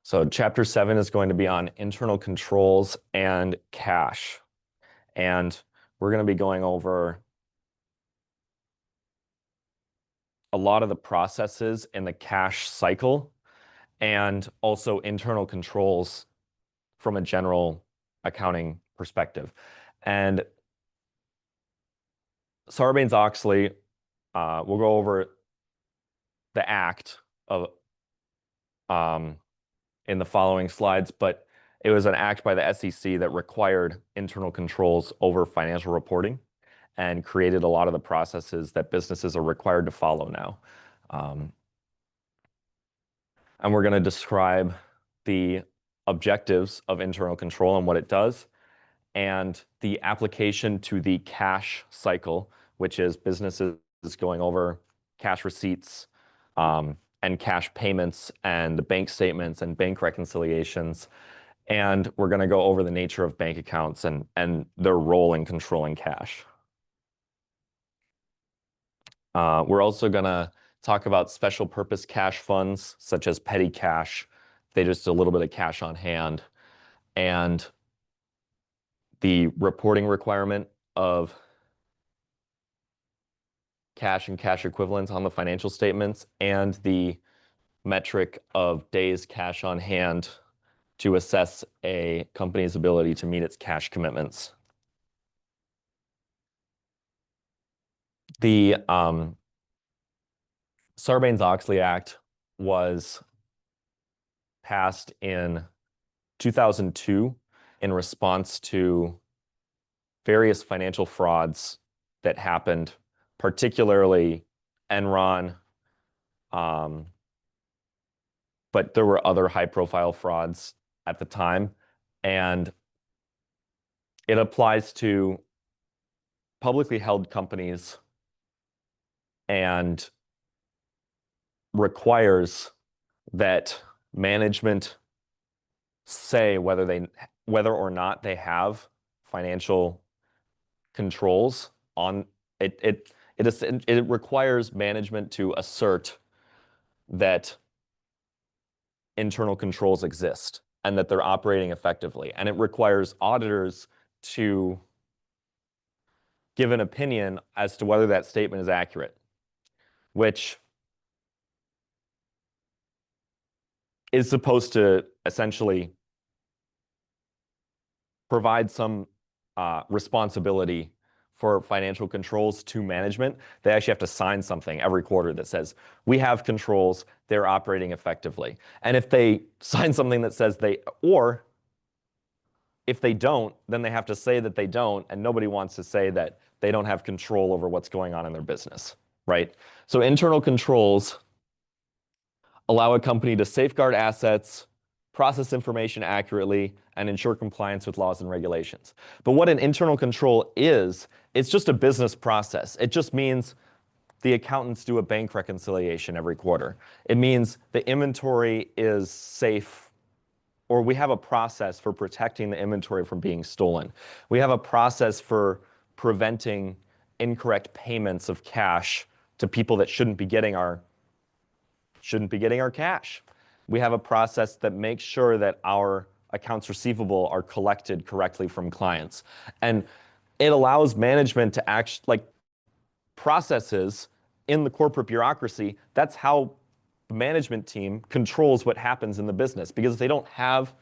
So chapter 7 is going to be on internal controls and cash. And we're going to be going over a lot of the processes in the cash cycle and also internal controls from a general accounting perspective. And Sarbanes-Oxley, we'll go over the act of in the following slides, but it was an act by the SEC that required internal controls over financial reporting and created a lot of the processes that businesses are required to follow now. And we're going to describe the objectives of internal control and what it does, and the application to the cash cycle, which is businesses going over cash receipts, and cash payments and the bank statements and bank reconciliations. And we're going to go over the nature of bank accounts and their role in controlling cash. We're also going to talk about special purpose cash funds, such as petty cash. They just a little bit of cash on hand. And the reporting requirement of cash and cash equivalents on the financial statements, and the metric of days cash on hand to assess a company's ability to meet its cash commitments. The Sarbanes-Oxley Act was passed in 2002 in response to various financial frauds that happened, particularly Enron, but there were other high-profile frauds at the time, and it applies to publicly held companies and requires that management say whether or not they have financial controls on it. It requires management to assert that internal controls exist and that they're operating effectively. And it requires auditors to give an opinion as to whether that statement is accurate, which is supposed to essentially provide some responsibility for financial controls to management. They actually have to sign something every quarter that says, we have controls, they're operating effectively. And if they sign something that says or if they don't, then they have to say that they don't, and nobody wants to say that they don't have control over what's going on in their business, right? So internal controls allow a company to safeguard assets, process information accurately, and ensure compliance with laws and regulations. But what an internal control is, it's just a business process. It just means the accountants do a bank reconciliation every quarter. It means the inventory is safe, or we have a process for protecting the inventory from being stolen. We have a process for preventing incorrect payments of cash to people that shouldn't be getting our cash. We have a process that makes sure that our accounts receivable are collected correctly from clients. And it allows management to processes in the corporate bureaucracy. That's how the management team controls what happens in the business. Because if you don't have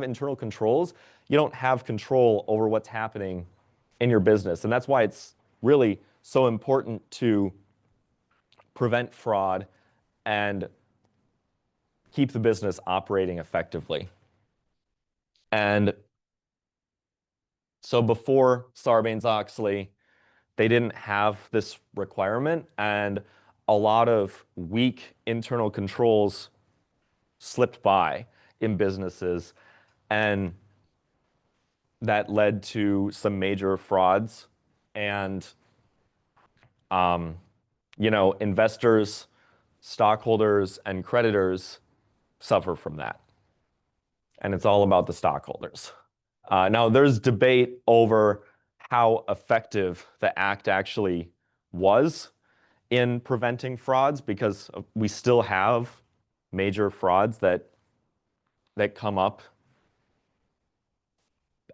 internal controls, you don't have control over what's happening in your business. And that's why it's really so important to prevent fraud and keep the business operating effectively. And so before Sarbanes-Oxley, they didn't have this requirement, and a lot of weak internal controls slipped by in businesses, and that led to some major frauds. And investors, stockholders, and creditors suffer from that. And it's all about the stockholders. Now, there's debate over how effective the act actually was in preventing frauds, because we still have major frauds that that come up.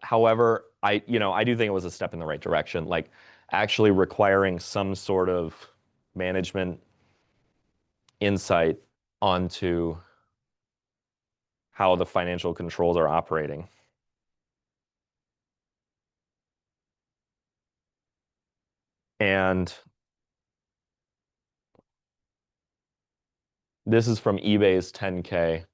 However, I do think it was a step in the right direction, like actually requiring some sort of management insight onto how the financial controls are operating. And this is from eBay's 10K.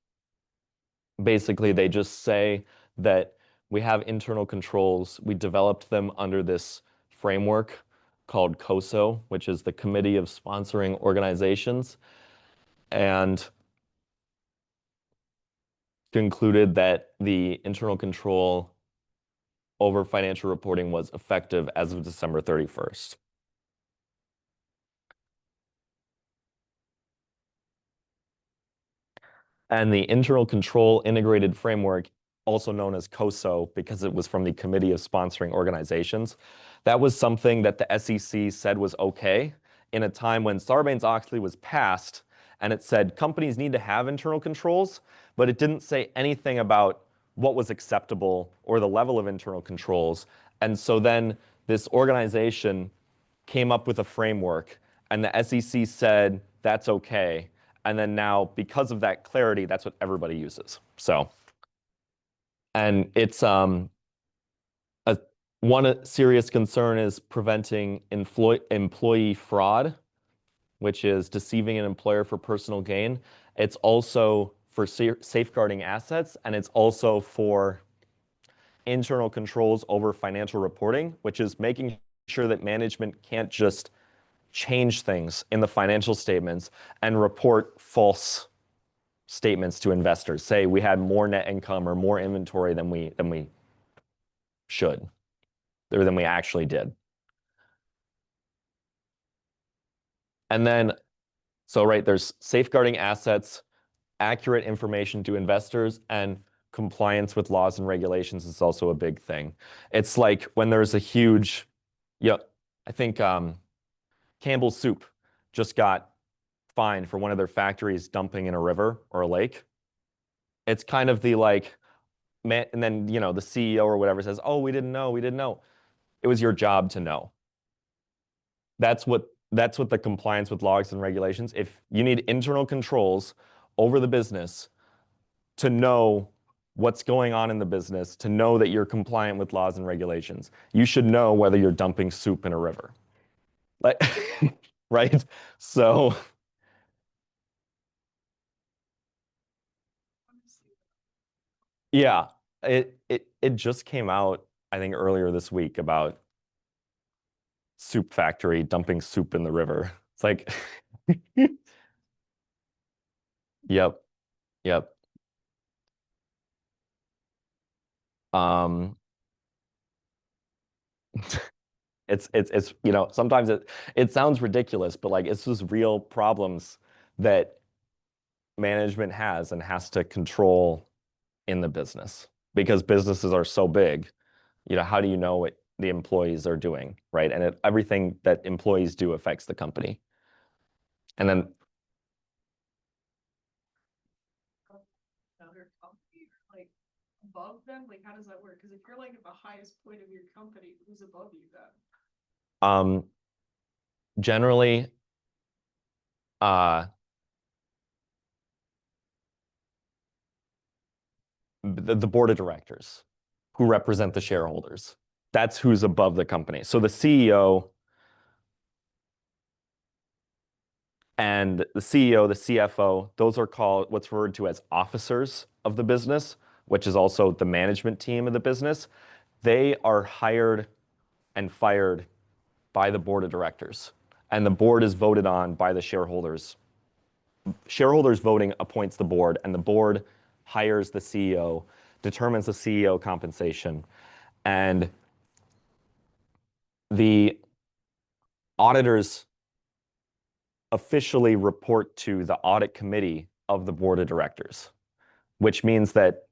Basically, they just say that we have internal controls. We developed them under this framework called COSO, which is the Committee of Sponsoring Organizations, and concluded that the internal control over financial reporting was effective as of December 31st. And the internal control integrated framework, also known as COSO, because it was from the Committee of Sponsoring Organizations, that was something that the SEC said was okay in a time when Sarbanes-Oxley was passed, and it said companies need to have internal controls, but it didn't say anything about what was acceptable or the level of internal controls. And so then this organization came up with a framework, and the SEC said that's okay. And then now, because of that clarity, that's what everybody uses. So, and it's one serious concern is preventing employee fraud, which is deceiving an employer for personal gain. It's also for safeguarding assets, and it's also for internal controls over financial reporting, which is making sure that management can't just change things in the financial statements and report false statements to investors. Say we had more net income or more inventory than we should, or than we actually did. And then, so right, there's safeguarding assets, accurate information to investors, and compliance with laws and regulations is also a big thing. It's like when there's a huge, I think Campbell's Soup just got fined for one of their factories dumping in a river or a lake. It's kind of the like, man, and then the CEO or whatever says, "Oh, we didn't know, we didn't know." It was your job to know. That's what the compliance with laws and regulations. If you need internal controls over the business to know what's going on in the business, to know that you're compliant with laws and regulations, you should know whether you're dumping soup in a river. Like, right? So, yeah, it just came out, I think, earlier this week about soup factory dumping soup in the river. It's like, yep, yep. Um, it's sometimes it sounds ridiculous, but like it's just real problems that management has and has to control in the business because businesses are so big. How do you know what the employees are doing, right? And everything that employees do affects the company. And then another company, like above them? Like, how does that work? Because if you're like at the highest point of your company, who's above you then? Generally, uh, the board of directors who represent the shareholders. That's who's above the company. So the CEO and the CEO, the CFO, those are called what's referred to as officers of the business, which is also the management team of the business. They are hired and fired by the board of directors, and the board is voted on by the shareholders. Shareholders voting appoints the board, and the board hires the CEO, determines the CEO compensation, and the auditors officially report to the audit committee of the board of directors, which means that,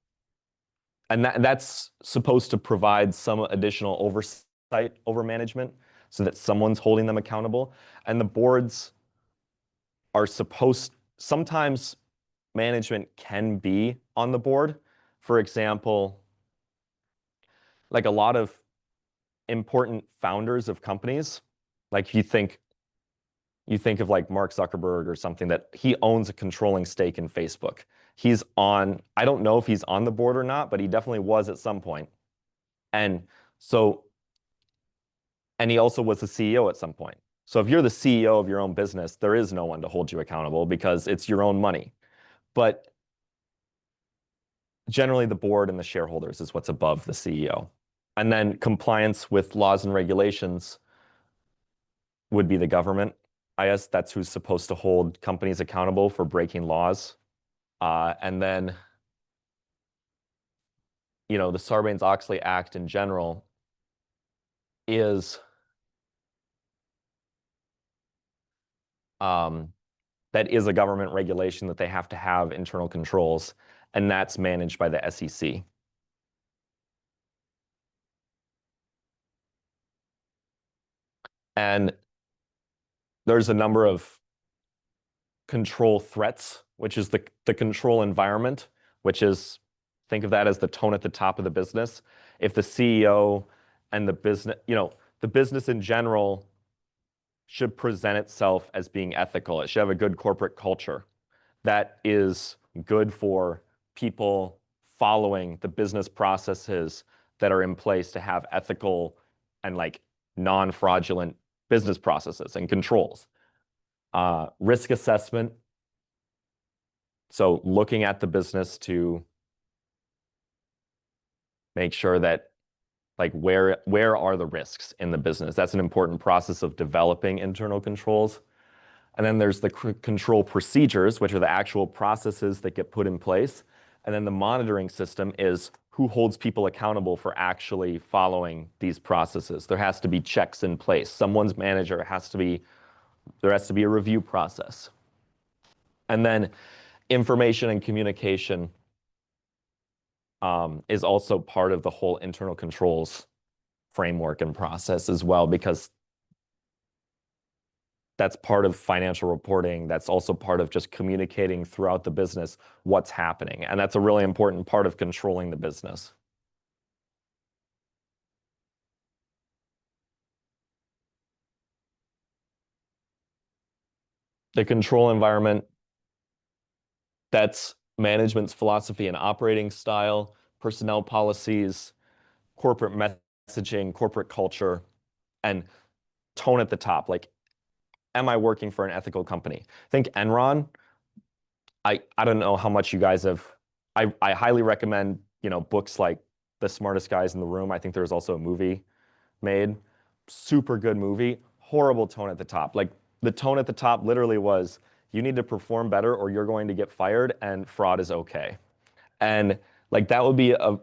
and that's supposed to provide some additional oversight over management so that someone's holding them accountable. And the boards are sometimes management can be on the board, for example, like a lot of important founders of companies, like you think of like Mark Zuckerberg or something, that he owns a controlling stake in Facebook. I don't know if he's on the board or not, but he definitely was at some point. And so, and he also was the CEO at some point. So if you're the CEO of your own business, there is no one to hold you accountable because it's your own money. But generally the board and the shareholders is what's above the CEO. And then compliance with laws and regulations would be the government. I guess that's who's supposed to hold companies accountable for breaking laws. And then, the Sarbanes-Oxley Act in general is that is a government regulation that they have to have internal controls, and that's managed by the SEC. And there's a number of control threats, which is the control environment, which is, think of that as the tone at the top of the business. If the CEO and the business in general should present itself as being ethical, it should have a good corporate culture that is good for people following the business processes that are in place to have ethical and like non-fraudulent business processes and controls. Risk assessment. So looking at the business to make sure that like where are the risks in the business? That's an important process of developing internal controls. And then there's the control procedures, which are the actual processes that get put in place. And then the monitoring system is who holds people accountable for actually following these processes. There has to be checks in place. Someone's manager there has to be a review process. And then information and communication is also part of the whole internal controls framework and process as well, because that's part of financial reporting. That's also part of just communicating throughout the business what's happening. And that's a really important part of controlling the business. The control environment, that's management's philosophy and operating style, personnel policies, corporate messaging, corporate culture, and tone at the top. Like, am I working for an ethical company? Think Enron. I don't know how much you guys have. I highly recommend, books like The Smartest Guys in the Room. I think there was also a movie made. Super good movie. Horrible tone at the top. Like the tone at the top literally was, you need to perform better or you're going to get fired, and fraud is okay. And like that would be a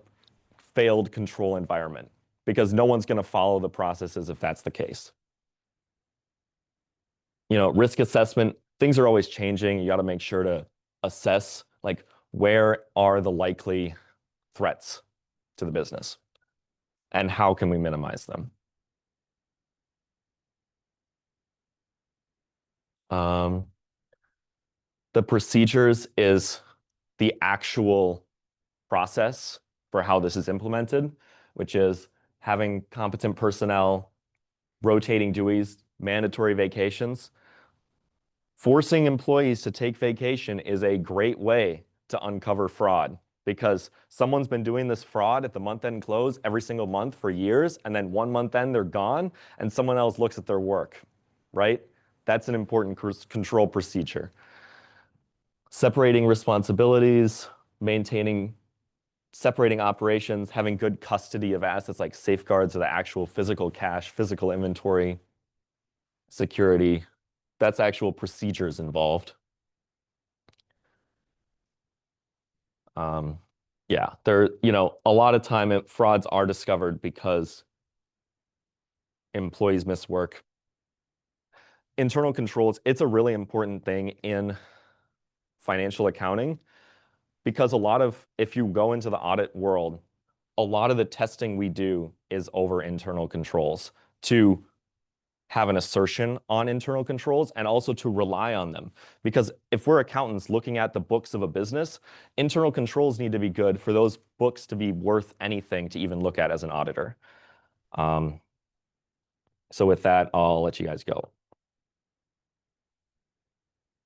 failed control environment because no one's going to follow the processes if that's the case. Risk assessment, things are always changing. You got to make sure to assess like where are the likely threats to the business and how can we minimize them. The procedures is the actual process for how this is implemented, which is having competent personnel, rotating duties, mandatory vacations. Forcing employees to take vacation is a great way to uncover fraud because someone's been doing this fraud at the month-end close every single month for years, and then 1 month end they're gone, and someone else looks at their work, right? That's an important control procedure. Separating responsibilities, separating operations, having good custody of assets like safeguards of the actual physical cash, physical inventory, security. That's actual procedures involved. Yeah, a lot of time frauds are discovered because employees miss work. Internal controls, it's a really important thing in financial accounting because if you go into the audit world, a lot of the testing we do is over internal controls to have an assertion on internal controls and also to rely on them. Because if we're accountants looking at the books of a business, internal controls need to be good for those books to be worth anything to even look at as an auditor. So with that, I'll let you guys go.